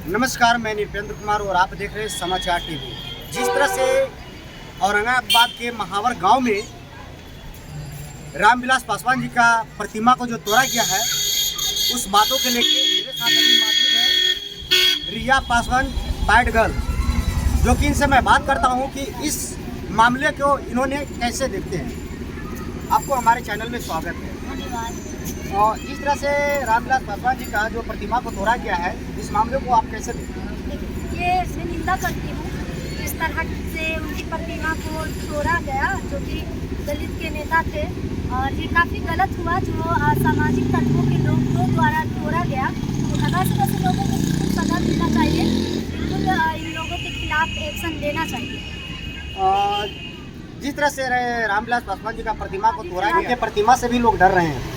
नमस्कार, मैं निपेंद्र कुमार और आप देख रहे हैं समाचार टीवी। जिस तरह से औरंगाबाद के महावर गांव में रामविलास पासवान जी का प्रतिमा को जो तोड़ा गया है, उस बातों के लेकर मेरे साथ अभी मौजूद है रिया पासवान बैड गर्ल, जो कि इनसे मैं बात करता हूं कि इस मामले को इन्होंने कैसे देखते हैं। आपको हमारे चैनल में स्वागत है। धन्यवाद। और इस तरह से रामविलास पासवान जी का जो प्रतिमा को तोड़ा गया है, इस मामले को आप कैसे देखते हैं? ये मैं निंदा करती हूँ, इस तरह से उनकी प्रतिमा को तोड़ा गया, जो कि दलित के नेता थे, और ये काफ़ी गलत हुआ जो असामाजिक तत्वों के लोगों द्वारा तोड़ा गया। सदा से वैसे लोगों को बिल्कुल सजा मिलना चाहिए, बिल्कुल इन लोगों के खिलाफ एक्शन लेना चाहिए। जिस तरह से रामविलास पासवान जी का प्रतिमा को तोड़ा गया, प्रतिमा से भी लोग डर रहे हैं।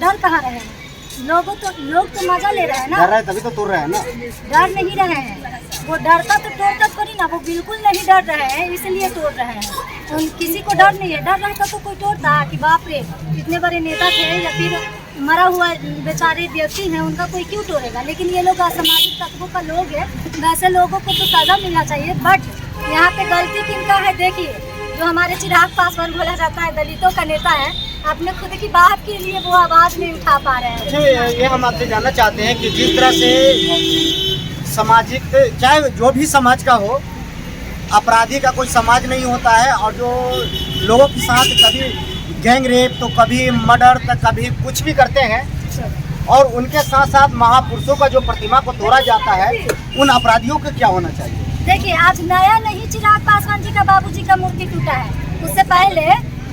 डर कहाँ रहे हैं? लोग तो मजा ले रहे हैं ना। डर रहे तभी तो तोड़ रहे हैं ना। डर नहीं रहे हैं, वो डरता तो तोड़ता थोड़ी ना, वो बिल्कुल नहीं डर रहे हैं, इसलिए तोड़ रहे हैं। उन किसी को डर नहीं है। डर रहता तो कोई तोड़ता कि बाप रे इतने बड़े नेता थे या फिर मरा हुआ बेचारे व्यक्ति हैं, उनका कोई क्यों तोड़ेगा। लेकिन ये लोग असामाजिक तत्वों का लोग है, वैसे लोगों को तो सजा मिलना चाहिए। बट यहाँ पे गलती किनका है? देखिए, जो हमारे चिराग पासवान बोला जाता है, दलितों का नेता है, अपने खुद की बात के लिए वो आवाज़ नहीं उठा पा रहे हैं। ये हम आपसे जानना चाहते हैं कि जिस तरह से सामाजिक, चाहे जो भी समाज का हो, अपराधी का कोई समाज नहीं होता है, और जो लोगों के साथ कभी गैंग रेप तो कभी मर्डर तो कभी कुछ भी करते हैं, और उनके साथ साथ महापुरुषों का जो प्रतिमा को तोड़ा जाता है, उन अपराधियों को क्या होना चाहिए? देखिए, आज नया नहीं चिराग पासवान जी का बाबूजी का मूर्ति टूटा है, उससे पहले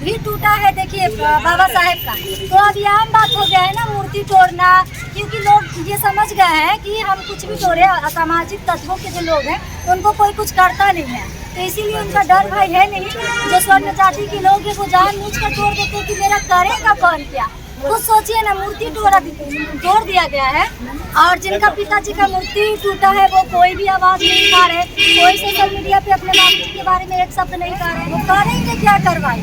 भी टूटा है। देखिए बाबा साहेब का, तो अब ये आम बात हो गया है ना मूर्ति तोड़ना, क्योंकि लोग ये समझ गए हैं कि हम कुछ भी तोड़े, असामाजिक तत्वों के जो लोग हैं उनको कोई कुछ करता नहीं है, तो इसीलिए उनका डर भाई है नहीं। जो स्वर्ण जाति के लोग हैं वो जानबूझ कर तोड़ देते हैं कि मेरा करेगा कौन क्या। खुद सोचिए ना, मूर्ति तोड़ दिया गया है, और जिनका पिताजी का मूर्ति टूटा है वो कोई भी आवाज़ नहीं उठा रहे, कोई सोशल मीडिया पे अपने बाबूजी के बारे में एक शब्द नहीं कह रहे। वो करेंगे क्या कार्रवाई?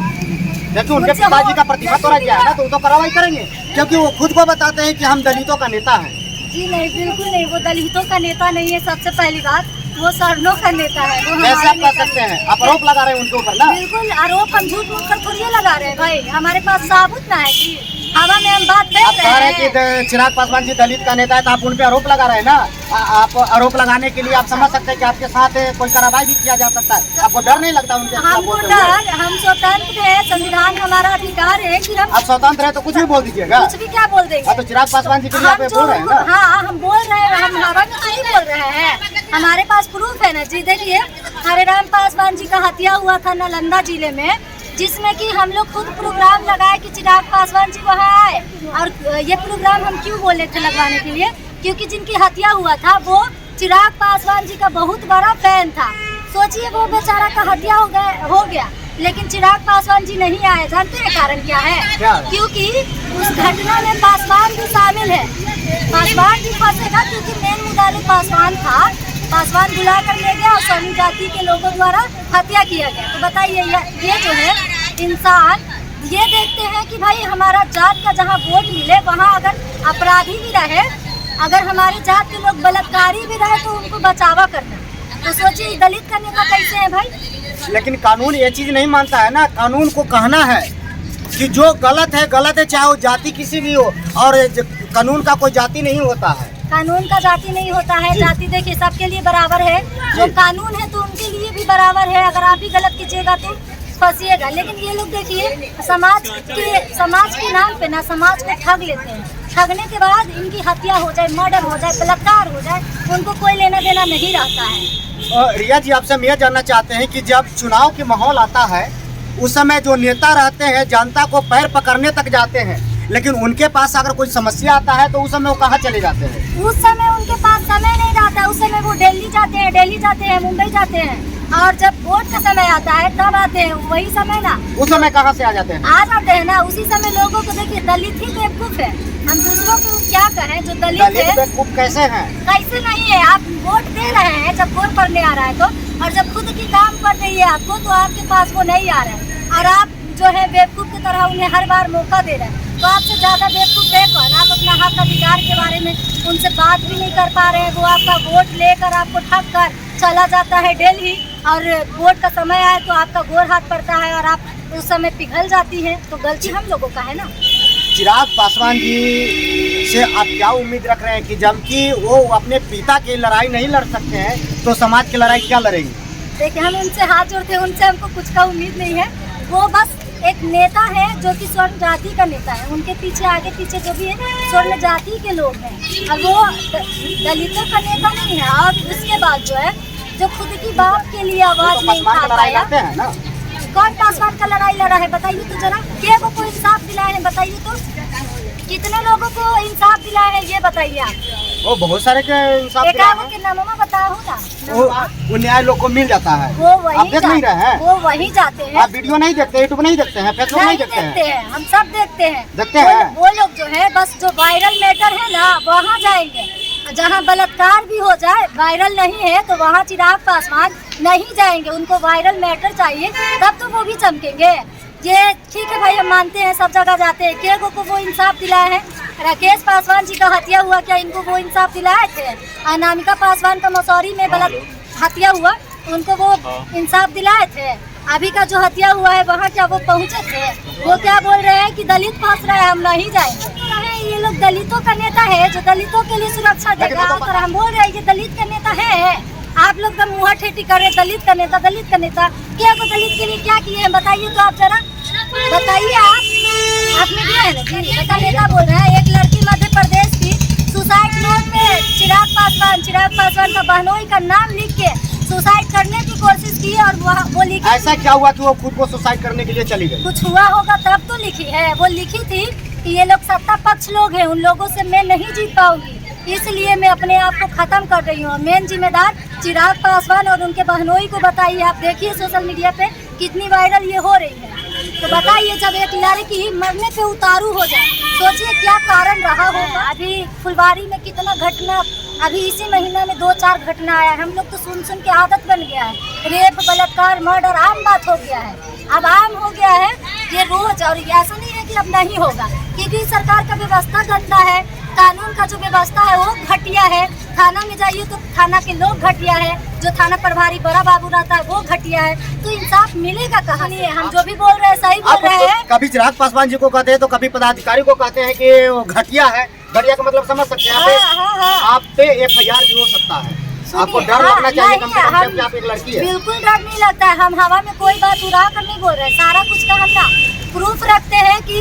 देखिए, उनके पिताजी का प्रतिमा तोड़ा गया है ना, तो वो तो कार्रवाई करेंगे, क्योंकि वो खुद को बताते हैं कि हम दलितों का नेता हैं। जी नहीं, बिल्कुल नहीं, वो दलितों का नेता नहीं है। सबसे पहली बात, वो सर्णों का नेता है। वो कैसे आप कह सकते हैं? आप आरोप लगा रहे हैं उनके ऊपर ना। बिल्कुल आरोप हम झूठ मूठ कर थोड़ी लगा रहे हैं भाई, हमारे पास साबुत ना है कि हवा में हम बात आप कह रहे हैं कि चिराग पासवान जी दलित का नेता है, तो आप उन पे आरोप लगा रहे हैं ना। आप आरोप लगाने के लिए आप समझ सकते हैं कि आपके साथ कोई कार्रवाई भी किया जा सकता है। आपको डर नहीं लगता उनके? हमको डर, हम स्वतंत्र है, संविधान हमारा अधिकार है कि हम आप स्वतंत्र है तो कुछ भी बोल दीजिएगा। कुछ भी क्या बोल देंगे? तो चिराग पासवान जी के लिए आप बोल रहे हैं ना। हाँ, हम बोल रहे हैं, हम हवा में नहीं बोल रहे हैं, हमारे पास प्रूफ है ना जी। देखिए, हरेराम पासवान जी का हत्या हुआ था नालंदा जिले में, जिसमें कि हम लोग खुद प्रोग्राम लगाए कि चिराग पासवान जी वहाँ आए। और ये प्रोग्राम हम क्यों बोले थे लगवाने के लिए? क्योंकि जिनकी हत्या हुआ था वो चिराग पासवान जी का बहुत बड़ा फैन था। सोचिए, वो बेचारा का हत्या हो गया, लेकिन चिराग पासवान जी नहीं आए। जानते हैं कारण क्या है? क्योंकि उस घटना में पासवान भी शामिल है। पासवान भी फंसेगा, क्योंकि मेन मुद्दा पासवान था। पासवान बुला कर ले गया और स्वर्ण जाति के लोगों द्वारा हत्या किया गया। तो बताइए, ये जो है इंसान ये देखते हैं कि भाई हमारा जात का जहाँ वोट मिले वहाँ अगर अपराधी भी रहे, अगर हमारे जात के लोग बलात्कारी भी रहे तो उनको बचावा करना। तो सोचिए दलित का नेता कैसे है भाई? लेकिन कानून ये चीज नहीं मानता है ना। कानून को कहना है कि जो गलत है, चाहे वो जाति किसी भी हो, और कानून का कोई जाति नहीं होता है। कानून का जाति नहीं होता है। जाति देखिए सबके लिए बराबर है, जो कानून है तो उनके लिए भी बराबर है। अगर आप ही गलत कीजिएगा तो फंसिएगा। लेकिन ये लोग देखिए समाज के नाम पे ना समाज को ठग लेते हैं। ठगने के बाद इनकी हत्या हो जाए, मर्डर हो जाए, बलात्कार हो जाए, उनको कोई लेना देना नहीं रहता है। रिया जी, आपसे हम यह जानना चाहते हैं कि जब चुनाव के माहौल आता है, उस समय जो नेता रहते हैं जनता को पैर पकड़ने तक जाते हैं, लेकिन उनके पास अगर कोई समस्या आता है तो उस समय वो कहाँ चले जाते हैं? उस समय उनके पास समय नहीं रहता। उस समय वो दिल्ली जाते हैं, मुंबई जाते हैं, और जब वोट का समय आता है तब आते हैं। वही समय ना, उस समय कहाँ से आ जाते हैं? आ जाते हैं ना। उसी समय लोगों को देखिए, दलित ही बेवकूफ है। हम दूसरों को क्या कहें? जो दलित है बेवकूफ कैसे हैं? कैसे नहीं है? आप वोट दे रहे हैं जब वोट पड़ने आ रहा है तो, और जब खुद की काम कर रही है आपको तो आपके पास वो नहीं आ रहा है, और आप जो है बेवकूफ की तरह उन्हें हर बार मौका दे रहे हैं। तो आपसे ज्यादा बेवकूफ है कौन? आप अपना अपना हक अधिकार के बारे में उनसे बात भी नहीं कर पा रहे हैं। वो आपका वोट लेकर आपको ठग कर चला जाता है दिल्ली, और वोट का समय आए तो आपका गोर हाथ पड़ता है और आप उस समय पिघल जाती है। तो गलती हम लोगों का है ना। चिराग पासवान जी से आप क्या उम्मीद रख रहे हैं कि जबकि वो अपने पिता की लड़ाई नहीं लड़ सकते हैं तो समाज की लड़ाई क्या लड़ेंगे? देखिए, हम उनसे हाथ जोड़ते हैं, उनसे हमको कुछ का उम्मीद नहीं है। वो बस एक नेता है जो कि स्वर्ण जाति का नेता है। उनके पीछे आगे पीछे जो भी है स्वर्ण जाति के लोग हैं, और वो दलितों का नेता नहीं है। और उसके बाद जो है जो खुद की बात के लिए आवाज नहीं उठा पाया। कौन पासवान का लड़ाई लड़ा है बताइए तो जरा। क्या वो को इंसाफ दिलाए हैं बताइए तो? कितने लोगों को इंसाफ दिलाए हैं ये बताइए आप। वो बहुत सारे के इंसाफ दिलाए हैं। के नामों में बताओ ना। वो न्याय लोग को मिल जाता है। वो आप देख नहीं रहे हैं? वो वहीं जाते हैं। आप वीडियो नहीं देखते, यूट्यूब नहीं देखते हैं, फेसबुक नहीं देखते हैं? हम सब देखते हैं। देखते हैं। वो लोग जो है बस जो वायरल मैटर है ना वहाँ जाएंगे। जहाँ बलात्कार भी हो जाए, वायरल नहीं है तो वहाँ चिराग पासवान नहीं जाएंगे। उनको वायरल मैटर चाहिए, तब तो वो भी चमकेंगे। ये ठीक है भाई, हम मानते हैं सब जगह जाते हैं। के को वो इंसाफ दिलाए हैं? राकेश पासवान जी का हत्या हुआ, क्या इनको वो इंसाफ दिलाए थे? अनामिका पासवान का मसौरी में हत्या हुआ, उनको वो इंसाफ दिलाए थे? अभी का जो हत्या हुआ है वहाँ क्या वो पहुँचे थे? वो क्या बोल रहे हैं कि दलित फंस रहे हैं, हम नहीं जाएंगे। ये लोग दलितों का नेता है जो दलितों के लिए सुरक्षा देगा, और हम बोल रहे हैं ये दलित का नेता है। आप लोग तो मुँह ठेठी कर रहे दलित का नेता, दलित का नेता। क्या वो दलित के लिए क्या किए हैं बताइए तो आप जरा बताइए। आप मीडिया है ना जी, बता नेता बोल रहे हैं। एक लड़की मध्य प्रदेश की सुसाइड नोट में चिराग पासवान का बहनोई का नाम लिख के सुसाइड करने की कोशिश की, और वो लिखी। ऐसा क्या हुआ कि वो खुद को सुसाइड करने के लिए चली गई? कुछ हुआ होगा तब तो लिखी है। वो लिखी थी कि ये लोग सत्ता पक्ष लोग हैं, उन लोगों से मैं नहीं जीत पाऊंगी, इसलिए मैं अपने आप को खत्म कर रही हूँ। मेन जिम्मेदार चिराग पासवान और उनके बहनोई को बताइए। आप देखिए सोशल मीडिया पे कितनी वायरल ये हो रही है। तो बताइए, जब एक लड़की मरने पे उतारू हो जाए, सोचिए क्या कारण रहा होगा। अभी फुलवारी में कितना घटना, अभी इसी महीने में 2-4 घटना आया। हम लोग तो सुन के आदत बन गया है। रेप, बलात्कार, मर्डर आम बात हो गया है। अब आम हो गया है ये रोज, और ऐसा नहीं है कि अब नहीं होगा, क्योंकि सरकार का व्यवस्था गंदा है। कानून का जो व्यवस्था है वो घटिया है। थाना में जाइए तो थाना के लोग घटिया है, जो थाना प्रभारी बड़ा बाबू रहता है वो घटिया है। तो इंसाफ मिलेगा कहाँ? नहीं, हम जो भी बोल रहे हैं सही बोल रहे हैं। कभी चिराग पासवान जी को कहते हैं तो कभी पदाधिकारी को कहते हैं कि वो घटिया है। घटिया का मतलब समझ सकते हैं आप पे FIR भी हो सकता है। आपको डर लगना चाहिए कम से कम कि आप एक लड़की है। बिल्कुल डर नहीं लगता है। हम हवा में कोई बात उड़ा कर नहीं बोल रहे हैं। सारा कुछ का हम ना प्रूफ रखते हैं कि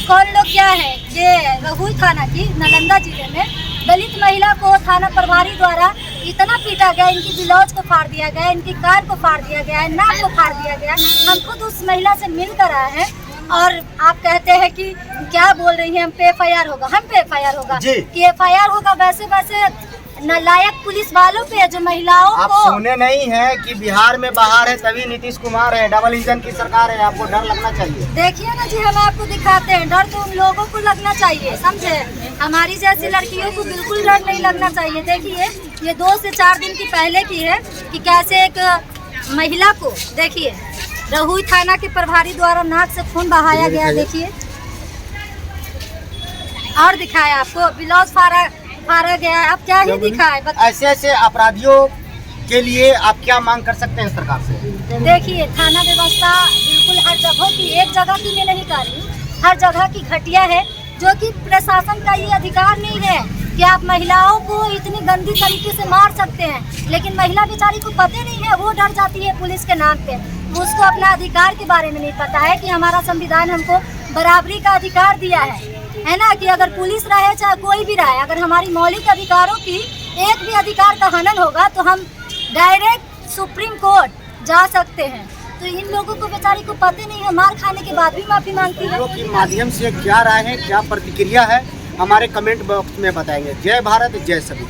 कौन लोग क्या है। ये रहुई थाना की नालंदा जिले में दलित महिला को थाना प्रभारी द्वारा इतना पीटा गया, इनकी ब्लाउज को फाड़ दिया गया, इनकी कान को फाड़ दिया गया, नाक को फाड़ दिया गया। हम खुद उस महिला से मिल कर आए हैं, और आप कहते हैं कि क्या बोल रही हैं हम पे FIR होगा। हम पे FIR होगा कि FIR होगा। वैसे नालायक पुलिस वालों पे जो महिलाओं आप को सुने नहीं है कि बिहार में बाहर है तभी नीतीश कुमार है, डबल इंजन की सरकार है। आपको डर लगना चाहिए। देखिए ना जी, हम आपको दिखाते हैं। डर तो उन लोगों को लगना चाहिए, समझे। हमारी जैसी लड़कियों को बिल्कुल डर नहीं लगना चाहिए। देखिए, ये 2 से 4 दिन की पहले की है कि कैसे एक महिला को, देखिए, रहुई थाना के प्रभारी द्वारा नाक से खून बहाया गया। देखिए, और दिखाया आपको ब्लाउज फाड़ा गया है। अब क्या ही दिखाए। ऐसे अपराधियों के लिए आप क्या मांग कर सकते हैं सरकार से? देखिए, थाना व्यवस्था बिल्कुल हर जगह की, एक जगह की मैं नहीं कह रही हूँ, हर जगह की घटिया है, जो कि प्रशासन का ये अधिकार नहीं है कि आप महिलाओं को इतनी गंदी तरीके से मार सकते हैं। लेकिन महिला बेचारी को पता नहीं है, वो डर जाती है पुलिस के नाम पे। उसको अपना अधिकार के बारे में नहीं पता है कि हमारा संविधान हमको बराबरी का अधिकार दिया है ना, कि अगर पुलिस रहे चाहे कोई भी रहे, अगर हमारी मौलिक अधिकारों की एक भी अधिकार का हनन होगा तो हम डायरेक्ट सुप्रीम कोर्ट जा सकते हैं। तो इन लोगों को बेचारी को पता नहीं है, मार खाने के बाद भी माफी मांगती है। के माध्यम से क्या राय है, क्या प्रतिक्रिया है, हमारे कमेंट बॉक्स में बताएंगे। जय भारत, जय सभी।